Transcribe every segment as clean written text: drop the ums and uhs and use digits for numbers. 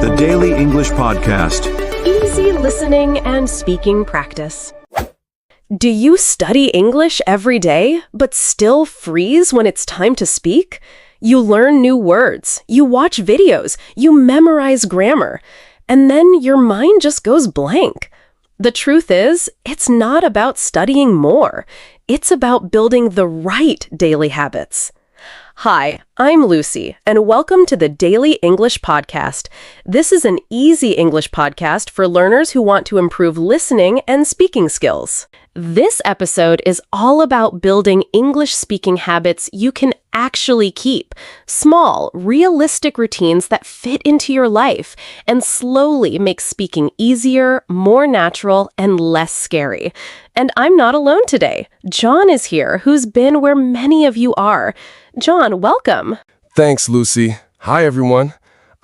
The Daily English Podcast. Easy listening and speaking practice. Do you study English every day, but still freeze when it's time to speak? You learn new words, you watch videos, you memorize grammar, and then your mind just goes blank. The truth is, it's not about studying more. It's about building the right daily habits. Hi, I'm Lucy, and welcome to the Daily English Podcast. This is an easy English podcast for learners who want to improve listening and speaking skills. This episode is all about building English speaking habits you can actually keep. Small, realistic routines that fit into your life and slowly make speaking easier, more natural, and less scary. And I'm not alone today. John is here, who's been where many of you are. John, welcome. Thanks, Lucy. Hi, everyone.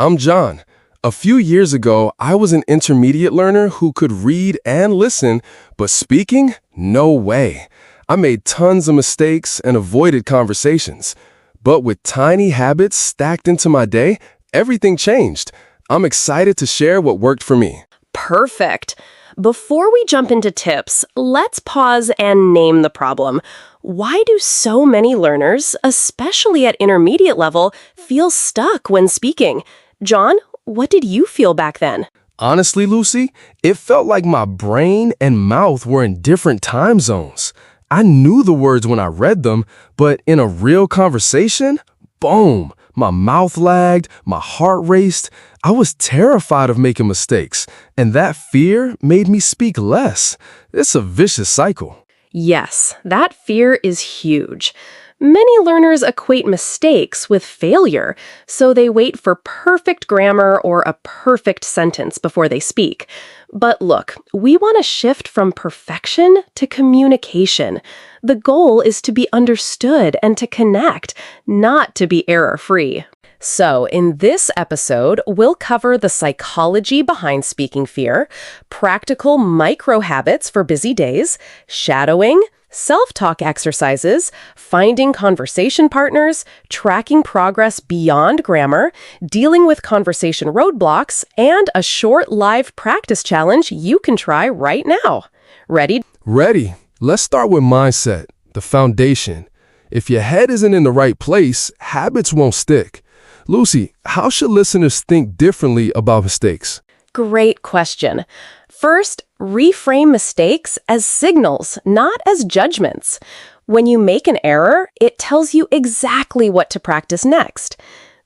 I'm John. A few years ago, I was an intermediate learner who could read and listen, but speaking? No way. I made tons of mistakes and avoided conversations. But with tiny habits stacked into my day, everything changed. I'm excited to share what worked for me. Perfect. Before we jump into tips, let's pause and name the problem. Why do so many learners, especially at intermediate level, feel stuck when speaking? John, what did you feel back then? Honestly, Lucy, it felt like my brain and mouth were in different time zones. I knew the words when I read them, but in a real conversation, boom, my mouth lagged, my heart raced. I was terrified of making mistakes, and that fear made me speak less. It's a vicious cycle. Yes, that fear is huge. Many learners equate mistakes with failure, so they wait for perfect grammar or a perfect sentence before they speak. But look, we want to shift from perfection to communication. The goal is to be understood and to connect, not to be error-free. So, in this episode, we'll cover the psychology behind speaking fear, practical micro habits for busy days, shadowing, self-talk exercises, finding conversation partners, tracking progress beyond grammar, dealing with conversation roadblocks, and a short live practice challenge you can try right now. Ready? Ready. Let's start with mindset, the foundation. If your head isn't in the right place, habits won't stick. Lucy, how should listeners think differently about mistakes? Great question. First, reframe mistakes as signals, not as judgments. When you make an error, it tells you exactly what to practice next.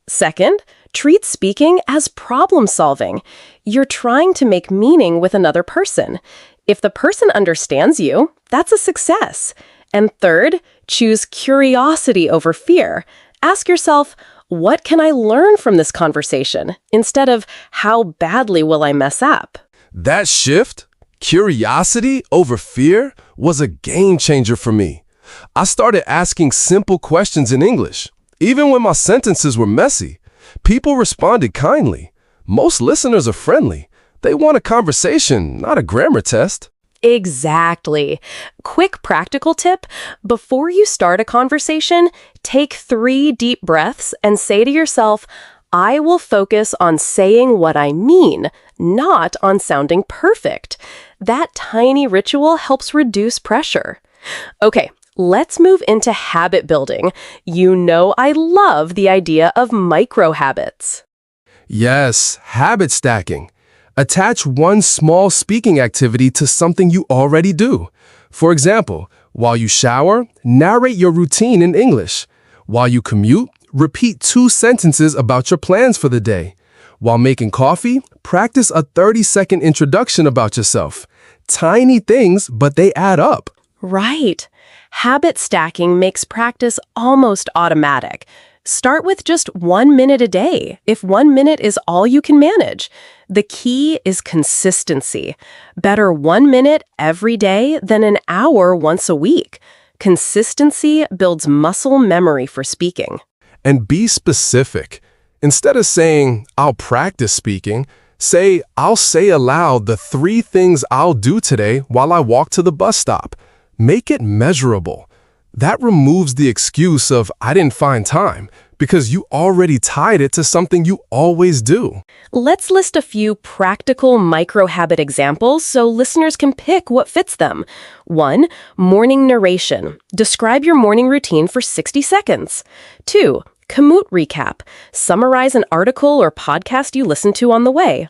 Second, treat speaking as problem solving. You're trying to make meaning with another person. If the person understands you, that's a success. And third, choose curiosity over fear. Ask yourself, what can I learn from this conversation? Instead of, how badly will I mess up? That shift, curiosity over fear, was a game changer for me. I started asking simple questions in English. Even when my sentences were messy, people responded kindly. Most listeners are friendly. They want a conversation, not a grammar test. Exactly. Quick practical tip, before you start a conversation, take 3 deep breaths and say to yourself, I will focus on saying what I mean, not on sounding perfect. That tiny ritual helps reduce pressure. Okay, let's move into habit building. You know I love the idea of micro habits. Yes, habit stacking. Attach one small speaking activity to something you already do. For example, while you shower, narrate your routine in English. While you commute, repeat 2 sentences about your plans for the day. While making coffee, practice a 30-second introduction about yourself. Tiny things, but they add up. Right. Habit stacking makes practice almost automatic. Start with just 1 minute a day, if 1 minute is all you can manage. The key is consistency. Better 1 minute every day than an hour once a week. Consistency builds muscle memory for speaking. And be specific. Instead of saying, I'll practice speaking, say, I'll say aloud the 3 things I'll do today while I walk to the bus stop. Make it measurable. That removes the excuse of, I didn't find time. because you already tied it to something you always do. Let's list a few practical micro-habit examples so listeners can pick what fits them. 1. Morning narration. Describe your morning routine for 60 seconds. 2. Commute recap. Summarize an article or podcast you listen to on the way.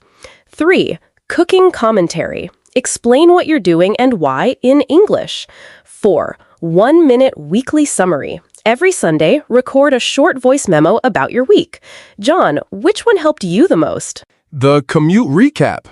3. Cooking commentary. Explain what you're doing and why in English. 4. 1-minute weekly summary. Every Sunday, record a short voice memo about your week. John, which one helped you the most? The commute recap.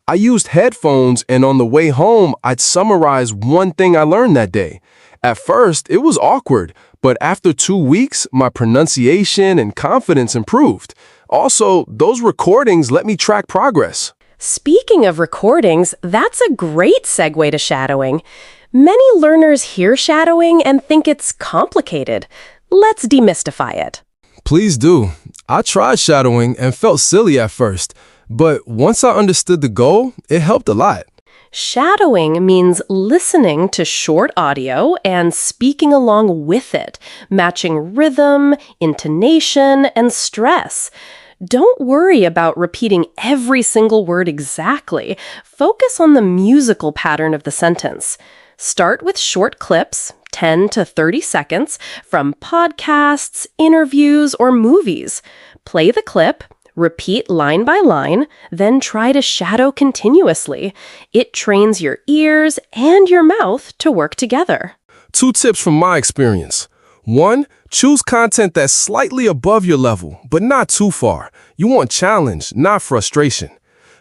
I used headphones, and on the way home, I'd summarize one thing I learned that day. At first, it was awkward, but after 2 weeks, my pronunciation and confidence improved. Also, those recordings let me track progress. Speaking of recordings, that's a great segue to shadowing. Many learners hear shadowing and think it's complicated. Let's demystify it. Please do. I tried shadowing and felt silly at first, but once I understood the goal, it helped a lot. Shadowing means listening to short audio and speaking along with it, matching rhythm, intonation, and stress. Don't worry about repeating every single word exactly. Focus on the musical pattern of the sentence. Start with short clips, 10 to 30 seconds, from podcasts, interviews, or movies. Play the clip, repeat line by line, then try to shadow continuously. It trains your ears and your mouth to work together. 2 tips from my experience. 1, choose content that's slightly above your level, but not too far. You want challenge, not frustration.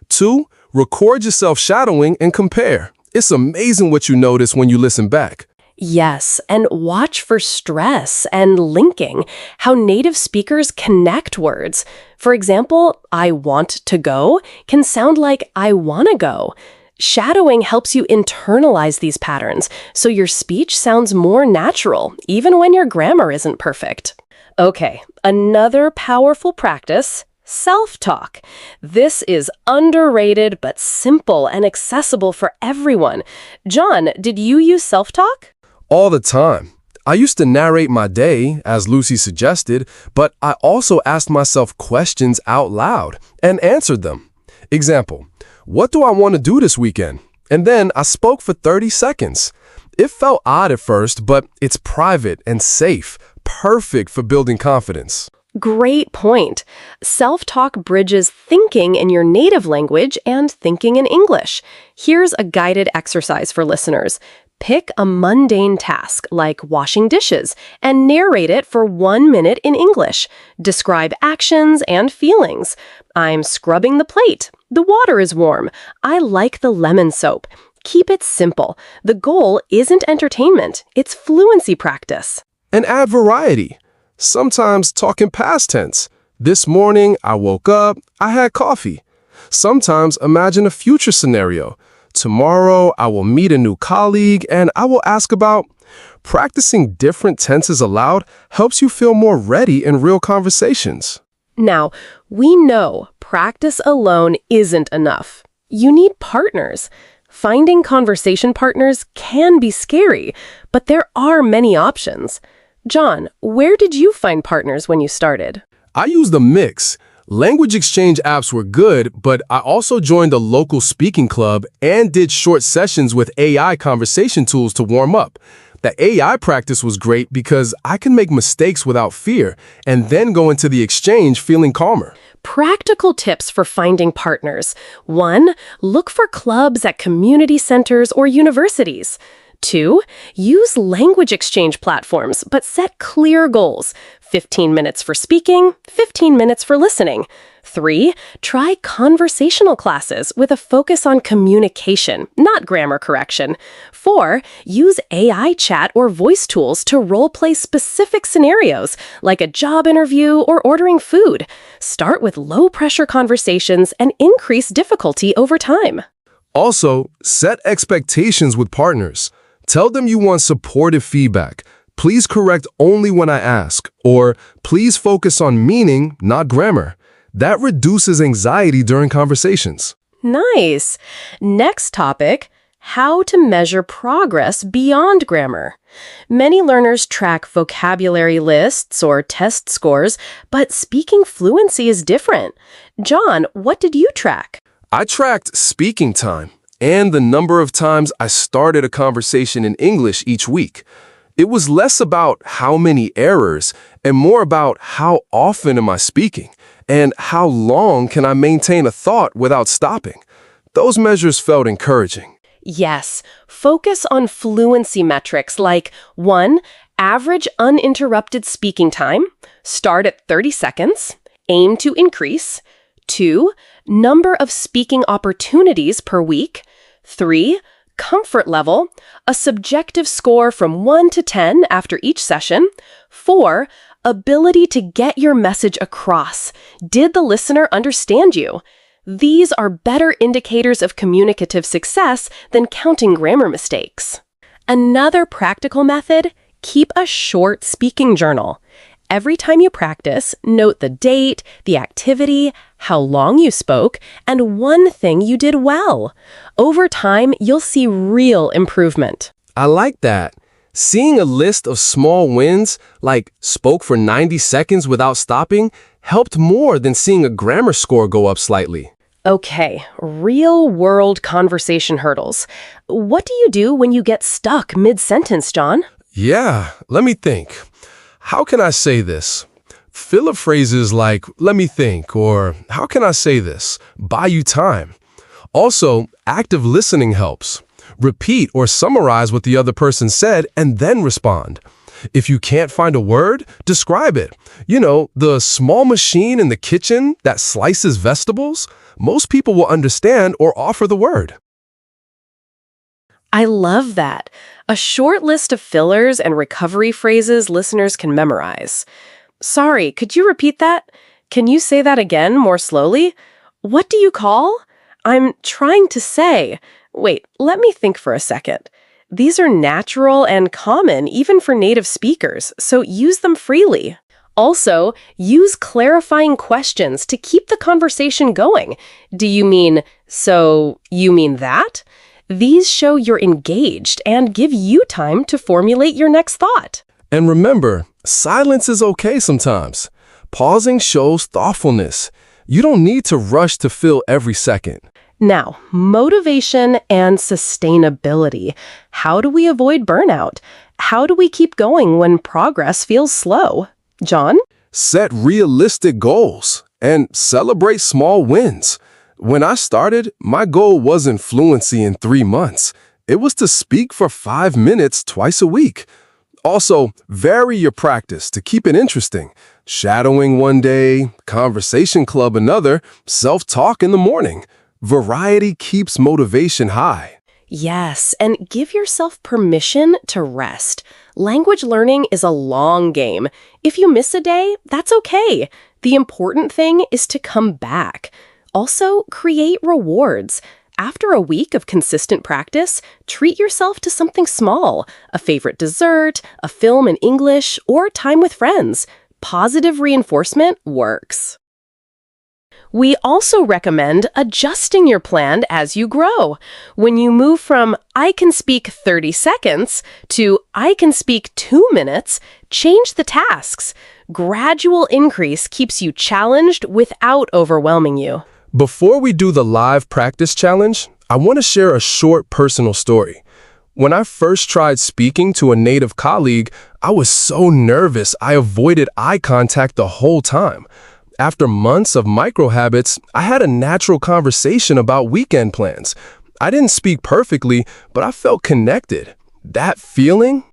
2, record yourself shadowing and compare. It's amazing what you notice when you listen back. Yes, and watch for stress and linking, how native speakers connect words. For example, I want to go can sound like I wanna go. Shadowing helps you internalize these patterns, so your speech sounds more natural, even when your grammar isn't perfect. Okay, another powerful practice: self-talk. This is underrated but simple and accessible for everyone. John, did you use self-talk? All the time. I used to narrate my day, as Lucy suggested, but I also asked myself questions out loud and answered them. Example, what do I want to do this weekend? And then I spoke for 30 seconds. It felt odd at first, but it's private and safe, perfect for building confidence. Great point. Self-talk bridges thinking in your native language and thinking in English. Here's a guided exercise for listeners. Pick a mundane task like washing dishes and narrate it for 1 minute in English. Describe actions and feelings. I'm scrubbing the plate. The water is warm. I like the lemon soap. Keep it simple. The goal isn't entertainment. It's fluency practice. And add variety. Sometimes talk in past tense. This morning, I woke up, I had coffee. Sometimes imagine a future scenario. Tomorrow, I will meet a new colleague and I will ask about. Practicing different tenses aloud helps you feel more ready in real conversations. Now, we know practice alone isn't enough. You need partners. Finding conversation partners can be scary, but there are many options. John, where did you find partners when you started? I used a mix. Language exchange apps were good, but I also joined a local speaking club and did short sessions with AI conversation tools to warm up. The AI practice was great because I can make mistakes without fear and then go into the exchange feeling calmer. Practical tips for finding partners. 1. Look for clubs at community centers or universities. 2. Use language exchange platforms, but set clear goals. 15 minutes for speaking, 15 minutes for listening. 3. Try conversational classes with a focus on communication, not grammar correction. 4. Use AI chat or voice tools to role-play specific scenarios, like a job interview or ordering food. Start with low-pressure conversations and increase difficulty over time. Also, set expectations with partners. Tell them you want supportive feedback. Please correct only when I ask, or please focus on meaning, not grammar. That reduces anxiety during conversations. Nice. Next topic, how to measure progress beyond grammar. Many learners track vocabulary lists or test scores, but speaking fluency is different. John, what did you track? I tracked speaking time and the number of times I started a conversation in English each week. It was less about how many errors and more about how often am I speaking and how long can I maintain a thought without stopping. Those measures felt encouraging. Yes, focus on fluency metrics like 1. Average uninterrupted speaking time. Start at 30 seconds. Aim to increase. 2. Number of speaking opportunities per week. 3. Comfort level. A subjective score from 1 to 10 after each session. 4. Ability to get your message across. Did the listener understand you? These are better indicators of communicative success than counting grammar mistakes. Another practical method, keep a short speaking journal. Every time you practice, note the date, the activity, how long you spoke, and one thing you did well. Over time, you'll see real improvement. I like that. Seeing a list of small wins, like spoke for 90 seconds without stopping, helped more than seeing a grammar score go up slightly. Okay, real-world conversation hurdles. What do you do when you get stuck mid-sentence, John? Yeah, let me think. How can I say this? Filler phrases like, let me think, or how can I say this? Buy you time. Also, active listening helps. Repeat or summarize what the other person said and then respond. If you can't find a word, describe it. You know, the small machine in the kitchen that slices vegetables? Most people will understand or offer the word. I love that. A short list of fillers and recovery phrases listeners can memorize. Sorry, could you repeat that? Can you say that again more slowly? What do you call? I'm trying to say. Wait, let me think for a second. These are natural and common even for native speakers, so use them freely. Also, use clarifying questions to keep the conversation going. Do you mean, so you mean that? These show you're engaged and give you time to formulate your next thought. And remember, silence is okay sometimes. Pausing shows thoughtfulness. You don't need to rush to fill every second. Now, motivation and sustainability. How do we avoid burnout? How do we keep going when progress feels slow? John? Set realistic goals and celebrate small wins. When I started, my goal wasn't fluency in 3 months. It was to speak for 5 minutes twice a week. Also, vary your practice to keep it interesting. Shadowing one day, conversation club another, self-talk in the morning. Variety keeps motivation high. Yes, and give yourself permission to rest. Language learning is a long game. If you miss a day, that's okay. The important thing is to come back. Also, create rewards. After a week of consistent practice, treat yourself to something small, a favorite dessert, a film in English, or time with friends. Positive reinforcement works. We also recommend adjusting your plan as you grow. When you move from I can speak 30 seconds to I can speak 2 minutes, change the tasks. Gradual increase keeps you challenged without overwhelming you. Before we do the live practice challenge, I want to share a short personal story. When I first tried speaking to a native colleague, I was so nervous I avoided eye contact the whole time. After months of micro-habits, I had a natural conversation about weekend plans. I didn't speak perfectly, but I felt connected. That feeling,